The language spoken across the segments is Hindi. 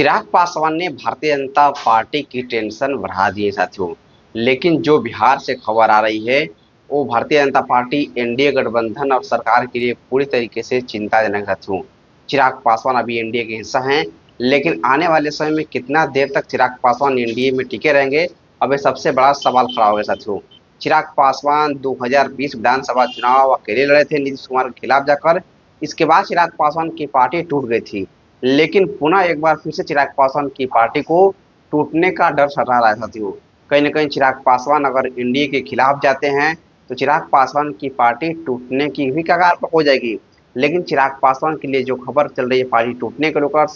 चिराग पासवान ने भारतीय जनता पार्टी की टेंशन बढ़ा दी है साथियों। लेकिन जो बिहार से खबर आ रही है वो भारतीय जनता पार्टी एनडीए गठबंधन और सरकार के लिए पूरी तरीके से चिंताजनक साथियों। चिराग पासवान अभी एनडीए के हिस्सा हैं, लेकिन आने वाले समय में कितना देर तक चिराग पासवान एनडीए में टिके रहेंगे, अब ये सबसे बड़ा सवाल खड़ा हो गया साथियों। चिराग पासवान 2020 विधानसभा चुनाव अकेले लड़े थे नीतीश कुमार के खिलाफ जाकर। इसके बाद चिराग पासवान की पार्टी टूट गई थी, लेकिन पुनः एक बार फिर से चिराग पासवान की पार्टी को टूटने का डर सता रहा है साथियों। कहीं ना कहीं चिराग पासवान अगर इंडिया के खिलाफ जाते हैं तो चिराग पासवान की पार्टी टूटने की भी कगार पर हो जाएगी। लेकिन चिराग पासवान के लिए जो खबर चल रही है पार्टी टूटने को लेकर,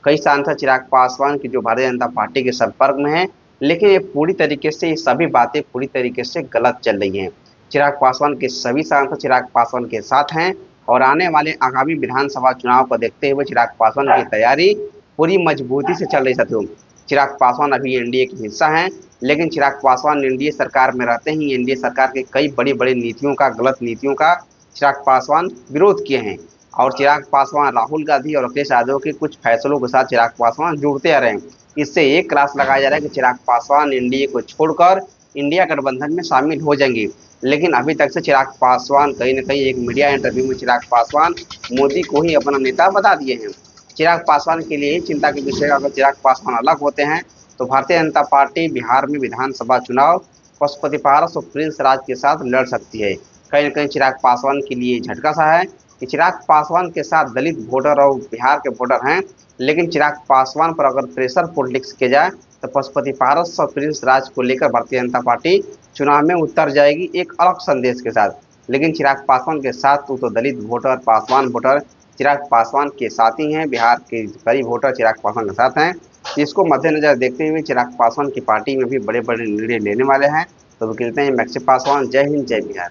कई सांसद चिराग पासवान की जो भारतीय जनता पार्टी के संपर्क में है, लेकिन ये पूरी तरीके से ये सभी बातें पूरी तरीके से गलत चल रही हैं। चिराग पासवान के सभी सांसद चिराग पासवान के साथ हैं और आने वाले आगामी विधानसभा चुनाव को देखते हुए चिराग पासवान की तैयारी पूरी मजबूती से चल रही साथियों। चिराग पासवान अभी एनडीए के हिस्सा हैं, लेकिन चिराग पासवान एनडीए सरकार में रहते ही एनडीए सरकार के कई बड़ी बड़ी नीतियों का, गलत नीतियों का चिराग पासवान विरोध किए हैं। और चिराग पासवान राहुल गांधी और अखिलेश यादव के कुछ फैसलों के साथ चिराग पासवान जुड़ते आ रहे हैं। इससे एक क्लास लगाया जा रहा है कि चिराग पासवान एनडीए को छोड़कर इंडिया गठबंधन में शामिल हो जाएंगे। लेकिन अभी तक से चिराग पासवान कहीं ना कहीं एक मीडिया इंटरव्यू में चिराग पासवान मोदी को ही अपना नेता बता दिए हैं। चिराग पासवान के लिए चिंता के विषय, अगर चिराग पासवान अलग होते हैं तो भारतीय जनता पार्टी बिहार में विधानसभा चुनाव पशुपति पारस और प्रिंस राज के साथ लड़ सकती है। कहीं ना कहीं चिराग पासवान के लिए झटका सा है कि चिराग पासवान के साथ दलित वोटर और बिहार के वोटर हैं, लेकिन चिराग पासवान पर अगर प्रेशर पॉलिटिक्स किया जाए तो पशुपति पारस और प्रिंस राज को लेकर भारतीय जनता पार्टी चुनाव में उतर जाएगी एक अलग संदेश के साथ। लेकिन चिराग पासवान के साथ तो दलित वोटर, पासवान वोटर चिराग पासवान के साथ ही हैं, बिहार के कई वोटर चिराग पासवान के साथ हैं। इसको मद्देनजर देखते हुए चिराग पासवान की पार्टी में भी बड़े बड़े निर्णय लेने वाले हैं। तो वो कहते हैं मैक्सी पासवान। जय हिंद, जय बिहार।